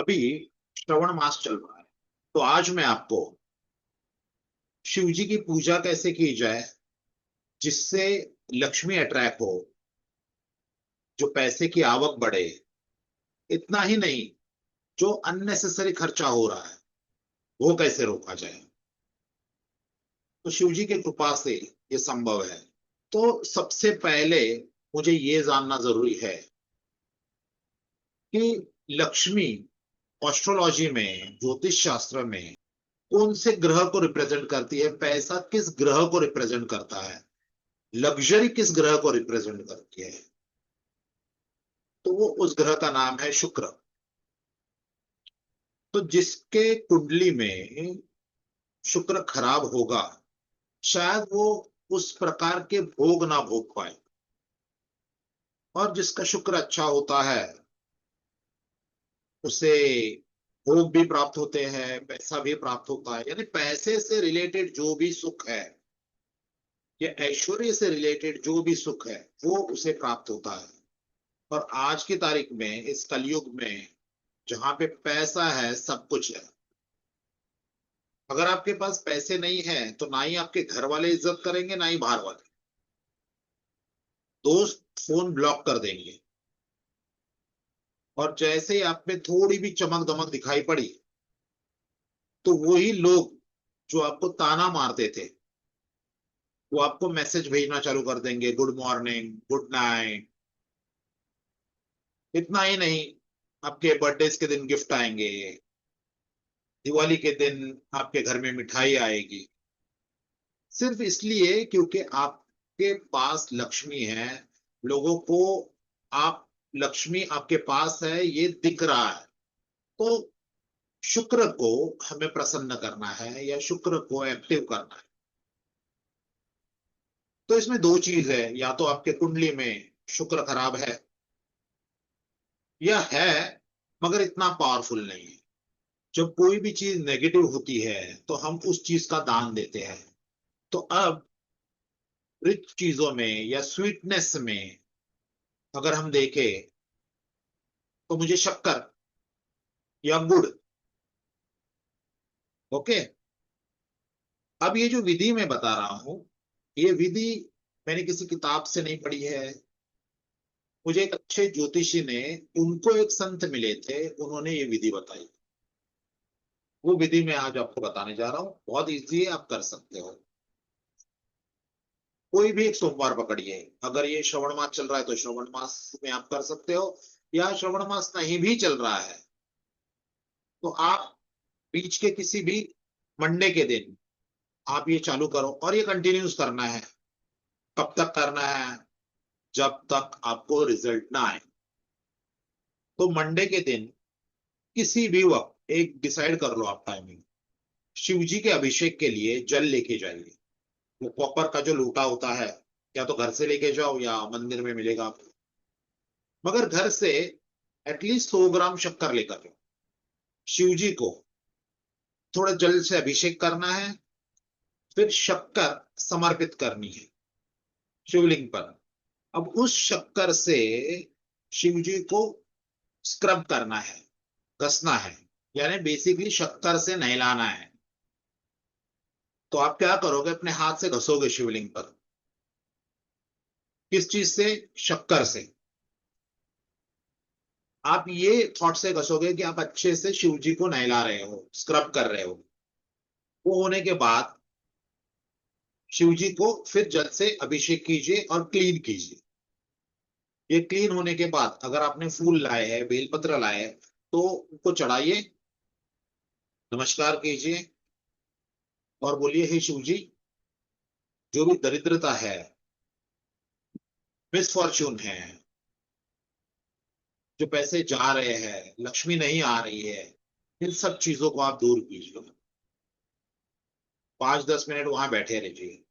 अभी श्रवण मास चल रहा है, तो आज मैं आपको शिव जी की पूजा कैसे की जाए जिससे लक्ष्मी अट्रैक्ट हो, जो पैसे की आवक बढ़े। इतना ही नहीं, जो अननेसेसरी खर्चा हो रहा है वो कैसे रोका जाए। तो शिव जी की कृपा से ये संभव है। तो सबसे पहले मुझे ये जानना जरूरी है कि लक्ष्मी एस्ट्रोलॉजी में, ज्योतिष शास्त्र में कौन से ग्रह को रिप्रेजेंट करती है, पैसा किस ग्रह को रिप्रेजेंट करता है, लग्जरी किस ग्रह को रिप्रेजेंट करती है। तो वो उस ग्रह का नाम है शुक्र। तो जिसके कुंडली में शुक्र खराब होगा, शायद वो उस प्रकार के भोग ना भोग पाए। और जिसका शुक्र अच्छा होता है उसे भोग भी प्राप्त होते हैं, पैसा भी प्राप्त होता है। यानी पैसे से रिलेटेड जो भी सुख है या ऐश्वर्य से रिलेटेड जो भी सुख है वो उसे प्राप्त होता है। और आज की तारीख में, इस कलयुग में, जहां पे पैसा है सब कुछ है। अगर आपके पास पैसे नहीं है तो ना ही आपके घर वाले इज्जत करेंगे, ना ही बाहर वाले। दोस्त फोन ब्लॉक कर देंगे। और जैसे ही आप में थोड़ी भी चमक दमक दिखाई पड़ी, तो वही लोग जो आपको ताना मारते थे वो आपको मैसेज भेजना चालू कर देंगे, गुड मॉर्निंग, गुड नाइट। इतना ही नहीं, आपके बर्थडे के दिन गिफ्ट आएंगे, दिवाली के दिन आपके घर में मिठाई आएगी। सिर्फ इसलिए क्योंकि आपके पास लक्ष्मी है। लोगों को आप, लक्ष्मी आपके पास है ये दिख रहा है। तो शुक्र को हमें प्रसन्न करना है या शुक्र को एक्टिव करना है। तो इसमें दो चीज है, या तो आपके कुंडली में शुक्र खराब है, या है मगर इतना पावरफुल नहीं है। जब कोई भी चीज नेगेटिव होती है तो हम उस चीज का दान देते हैं। तो अब रिच चीजों में या स्वीटनेस में अगर हम देखें, तो मुझे शक्कर या गुड़। ओके। अब ये जो विधि मैं बता रहा हूं, ये विधि मैंने किसी किताब से नहीं पढ़ी है। मुझे एक अच्छे ज्योतिषी ने, उनको एक संत मिले थे, उन्होंने ये विधि बताई। वो विधि मैं आज आपको बताने जा रहा हूँ। बहुत इजी है, आप कर सकते हो। कोई भी एक सोमवार पकड़िए। अगर ये श्रवण मास चल रहा है तो श्रवण मास में आप कर सकते हो, या श्रवण मास नहीं भी चल रहा है तो आप बीच के किसी भी मंडे के दिन आप ये चालू करो, और ये कंटिन्यूस करना है। कब तक करना है? जब तक आपको रिजल्ट ना आए। तो मंडे के दिन किसी भी वक्त एक डिसाइड कर लो आप टाइमिंग। शिव जी के अभिषेक के लिए जल लेके जाइए। वो कॉपर का जो लोटा होता है, या तो घर से लेके जाओ या मंदिर में मिलेगा आपको। मगर घर से एटलीस्ट 100 ग्राम शक्कर लेकर जाओ। शिव जी को थोड़ा जल से अभिषेक करना है, फिर शक्कर समर्पित करनी है शिवलिंग पर। अब उस शक्कर से शिव जी को स्क्रब करना है, घसना है। यानी बेसिकली शक्कर से नहलाना है। तो आप क्या करोगे, अपने हाथ से घसोगे शिवलिंग पर। किस चीज से? शक्कर से। आप ये थॉट से घसोगे कि आप अच्छे से शिव जी को नहला रहे हो, स्क्रब कर रहे हो। वो होने के बाद शिव जी को फिर जल से अभिषेक कीजिए और क्लीन कीजिए। ये क्लीन होने के बाद अगर आपने फूल लाए हैं, बेलपत्र लाए हैं, तो उनको चढ़ाइए, नमस्कार कीजिए और बोलिए, हे शिव जी, जो भी दरिद्रता है, मिसफॉर्च्यून है, जो पैसे जा रहे हैं, लक्ष्मी नहीं आ रही है, इन सब चीजों को आप दूर कीजिए। 5-10 मिनट वहां बैठे रहिए।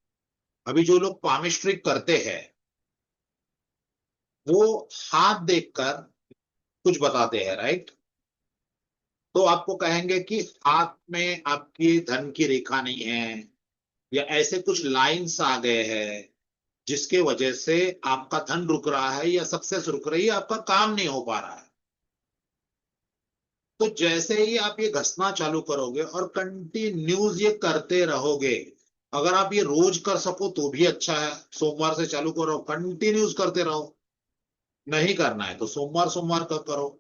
अभी जो लोग पामिस्ट्रिक करते हैं वो हाथ देखकर कुछ बताते हैं, राइट? तो आपको कहेंगे कि हाथ में आपकी धन की रेखा नहीं है, या ऐसे कुछ लाइंस आ गए हैं जिसके वजह से आपका धन रुक रहा है या सक्सेस रुक रही है, आपका काम नहीं हो पा रहा है। तो जैसे ही आप ये घसना चालू करोगे और कंटिन्यूस ये करते रहोगे, अगर आप ये रोज कर सको तो भी अच्छा है, सोमवार से चालू करो, कंटिन्यूस करते रहो। नहीं करना है तो सोमवार सोमवार का करो।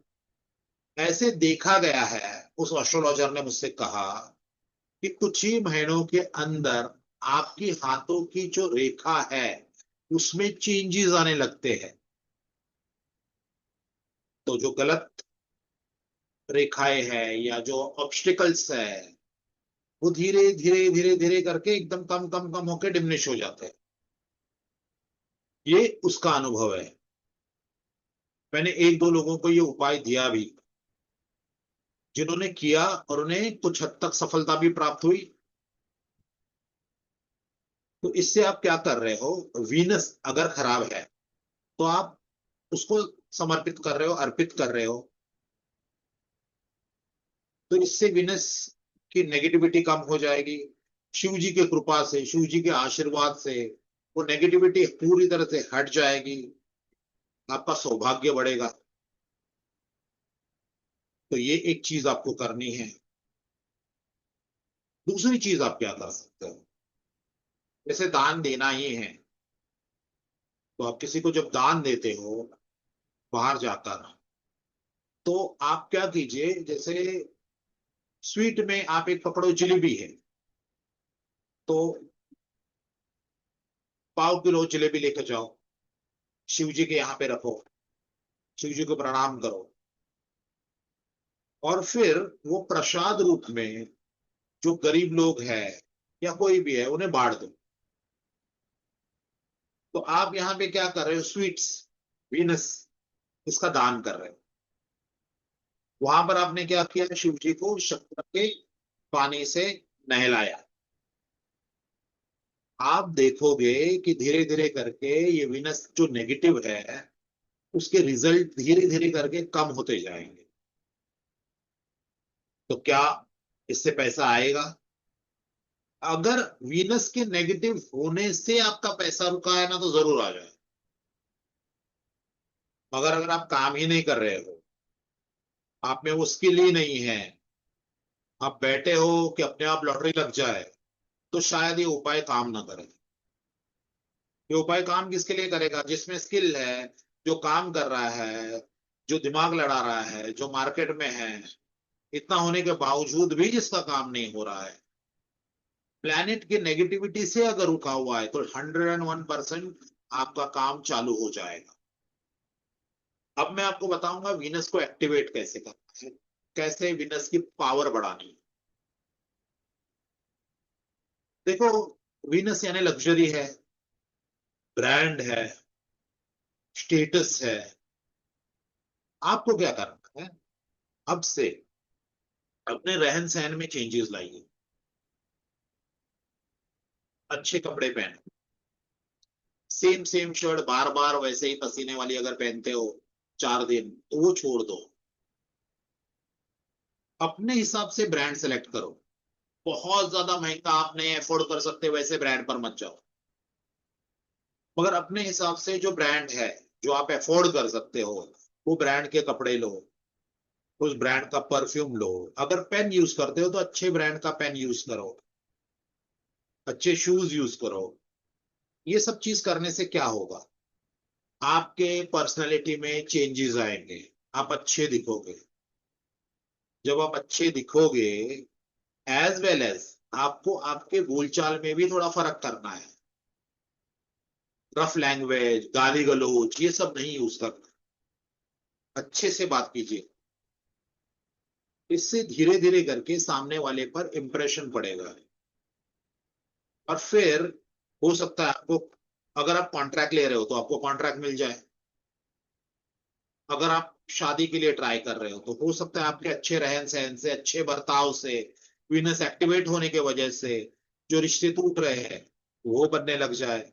ऐसे देखा गया है, उस एस्ट्रोलॉजर ने मुझसे कहा कि कुछ ही महीनों के अंदर आपकी हाथों की जो रेखा है उसमें चेंजेस आने लगते हैं। तो जो गलत रेखाएं हैं या जो ऑब्स्टिकल्स है वो धीरे धीरे धीरे धीरे करके एकदम कम कम कम होकर डिमिनिश हो जाते हैं। ये उसका अनुभव है। मैंने एक दो लोगों को ये उपाय दिया भी, जिन्होंने किया और उन्हें कुछ हद तक सफलता भी प्राप्त हुई। तो इससे आप क्या कर रहे हो, वीनस अगर खराब है तो आप उसको समर्पित कर रहे हो, अर्पित कर रहे हो। तो इससे वीनस की नेगेटिविटी कम हो जाएगी। शिव जी की कृपा से, शिव जी के आशीर्वाद से वो नेगेटिविटी पूरी तरह से हट जाएगी। आपका सौभाग्य बढ़ेगा। तो ये एक चीज आपको करनी है। दूसरी चीज आप क्या कर सकते हो, जैसे दान देना ही है, तो आप किसी को जब दान देते हो बाहर जाकर, तो आप क्या कीजिए, जैसे स्वीट में आप एक पकड़ो, जलेबी है तो 1/4 किलो जलेबी लेकर जाओ, शिव जी के यहाँ पे रखो, शिव जी को प्रणाम करो, और फिर वो प्रसाद रूप में जो गरीब लोग हैं या कोई भी है उन्हें बांट दो। तो आप यहाँ पे क्या कर रहे हो, स्वीट्स, वीनस, इसका दान कर रहे हो। वहां पर आपने क्या किया, शिव जी को शक्कर के पानी से नहलाया। आप देखोगे कि धीरे धीरे करके ये वीनस जो नेगेटिव है उसके रिजल्ट धीरे धीरे करके कम होते जाएंगे। तो क्या इससे पैसा आएगा? अगर वीनस के नेगेटिव होने से आपका पैसा रुका है ना तो जरूर आ जाए। मगर अगर आप काम ही नहीं कर रहे हो, आप में वो स्किल ही नहीं है, आप बैठे हो कि अपने आप लॉटरी लग जाए, तो शायद ये उपाय काम ना करे। ये उपाय काम किसके लिए करेगा, जिसमें स्किल है, जो काम कर रहा है, जो दिमाग लड़ा रहा है, जो मार्केट में है, इतना होने के बावजूद भी जिसका काम नहीं हो रहा है। प्लैनेट की नेगेटिविटी से अगर रुका हुआ है तो 101% आपका काम चालू हो जाएगा। अब मैं आपको बताऊंगा वीनस को एक्टिवेट कैसे करना है, कैसे वीनस की पावर बढ़ानी है। देखो, वीनस यानी लग्जरी है, ब्रांड है, स्टेटस है। आपको क्या करना है, अब से अपने रहन सहन में चेंजेस लाइए। अच्छे कपड़े पहनो, सेम सेम शर्ट बार बार वैसे ही पसीने वाली अगर पहनते हो 4 दिन, तो वो छोड़ दो। अपने हिसाब से ब्रांड सेलेक्ट करो। बहुत ज्यादा महंगा आप नहीं अफोर्ड कर सकते वैसे ब्रांड पर मत जाओ, मगर अपने हिसाब से जो ब्रांड है, जो आप अफोर्ड कर सकते हो, वो ब्रांड के कपड़े लो, उस ब्रांड का परफ्यूम लो। अगर पेन यूज करते हो तो अच्छे ब्रांड का पेन यूज करो, अच्छे शूज यूज करो। ये सब चीज करने से क्या होगा, आपके पर्सनैलिटी में चेंजेस आएंगे, आप अच्छे दिखोगे। जब आप अच्छे दिखोगे, एज वेल एज आपको आपके बोलचाल में भी थोड़ा फर्क करना है। रफ लैंग्वेज, गाली गलौज, ये सब नहीं यूज करना। अच्छे से बात कीजिए। इससे धीरे धीरे करके सामने वाले पर इंप्रेशन पड़ेगा। और फिर हो सकता है आपको, अगर आप कॉन्ट्रैक्ट ले रहे हो तो आपको कॉन्ट्रैक्ट मिल जाए। अगर आप शादी के लिए ट्राई कर रहे हो तो हो सकता है आपके अच्छे रहन सहन से, अच्छे बर्ताव से, वीनस एक्टिवेट होने की वजह से जो रिश्ते टूट रहे हैं वो बनने लग जाए।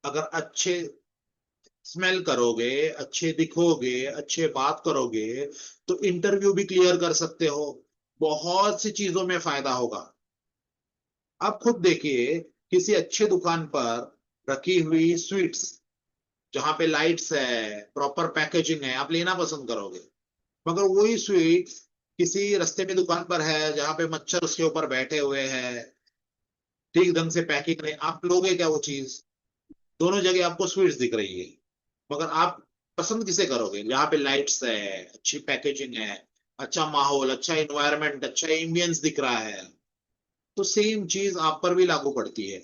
अगर अच्छे स्मेल करोगे, अच्छे दिखोगे, अच्छे बात करोगे, तो इंटरव्यू भी क्लियर कर सकते हो। बहुत सी चीजों में फायदा होगा। आप खुद देखिए, किसी अच्छे दुकान पर रखी हुई स्वीट्स, जहां पे लाइट्स है, प्रॉपर पैकेजिंग है, आप लेना पसंद करोगे। मगर वही स्वीट्स किसी रास्ते में दुकान पर है जहां पे मच्छर उसके ऊपर बैठे हुए हैं, ठीक ढंग से पैकिंग नहीं, आप लोगे क्या वो चीज? दोनों जगह आपको स्वीट्स दिख रही है, मगर आप पसंद किसे करोगे? जहाँ पे लाइट्स है, अच्छी पैकेजिंग है, अच्छा माहौल, अच्छा इन्वायरमेंट, अच्छा एम्बियंस दिख रहा है। तो सेम चीज आप पर भी लागू पड़ती है।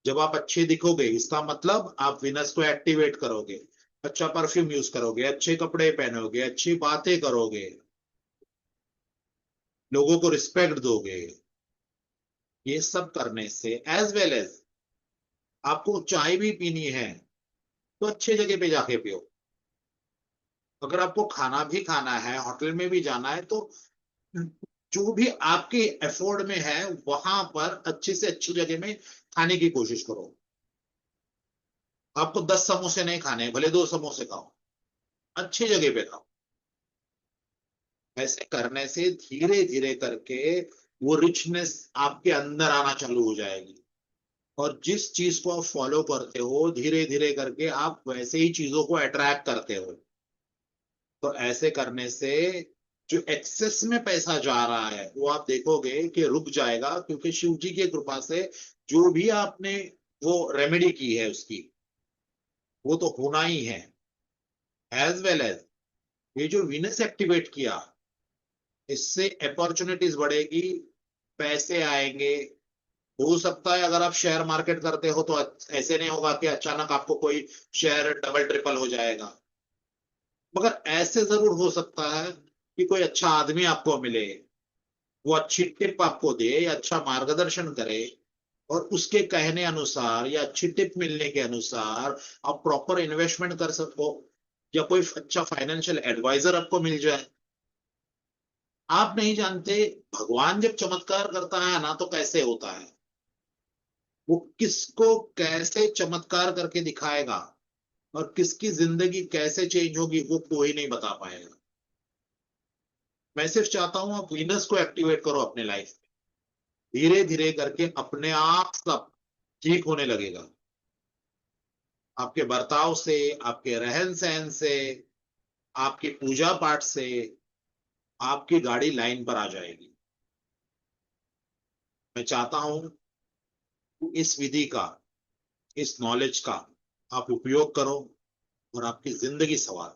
जब आप अच्छे दिखोगे, इसका मतलब आप विनस को एक्टिवेट करोगे, अच्छा परफ्यूम यूज करोगे, अच्छे कपड़े पहनोगे, अच्छी बातें करोगे, लोगों को रिस्पेक्ट दोगे। ये सब करने से एज वेल एज आपको चाय भी पीनी है तो अच्छे जगह पे जाके पियो। अगर आपको खाना भी खाना है, होटल में भी जाना है, तो जो भी आपके एफोर्ड में है वहां पर अच्छी से अच्छी जगह में खाने की कोशिश करो। आपको 10 समोसे नहीं खाने, भले 2 समोसे खाओ, अच्छी जगह पे खाओ। ऐसे करने से धीरे धीरे करके वो रिचनेस आपके अंदर आना चालू हो जाएगी। और जिस चीज को आप फॉलो करते हो, धीरे धीरे करके आप वैसे ही चीजों को अट्रैक्ट करते हो। तो ऐसे करने से जो एक्सेस में पैसा जा रहा है वो आप देखोगे कि रुक जाएगा, क्योंकि शिव जी की कृपा से जो भी आपने वो रेमेडी की है उसकी, वो तो होना ही है। एज वेल एज ये जो वीनस एक्टिवेट किया, इससे अपॉर्चुनिटीज बढ़ेगी, पैसे आएंगे। हो सकता है अगर आप शेयर मार्केट करते हो तो ऐसे नहीं होगा कि अचानक आपको कोई शेयर डबल ट्रिपल हो जाएगा, मगर ऐसे जरूर हो सकता है कि कोई अच्छा आदमी आपको मिले, वो अच्छी टिप आपको दे या अच्छा मार्गदर्शन करे, और उसके कहने अनुसार या अच्छी टिप मिलने के अनुसार आप प्रॉपर इन्वेस्टमेंट कर सको, या कोई अच्छा फाइनेंशियल एडवाइजर आपको मिल जाए। आप नहीं जानते भगवान जब चमत्कार करता है ना तो कैसे होता है। वो किसको कैसे चमत्कार करके दिखाएगा और किसकी जिंदगी कैसे चेंज होगी वो कोई नहीं बता पाएगा। मैं सिर्फ चाहता हूं आप वीनस को एक्टिवेट करो अपने लाइफ में, धीरे धीरे करके अपने आप सब ठीक होने लगेगा। आपके बर्ताव से, आपके रहन सहन से, आपकी पूजा पाठ से आपकी गाड़ी लाइन पर आ जाएगी। मैं चाहता हूं कि इस विधि का, इस नॉलेज का आप उपयोग करो और आपकी जिंदगी सवार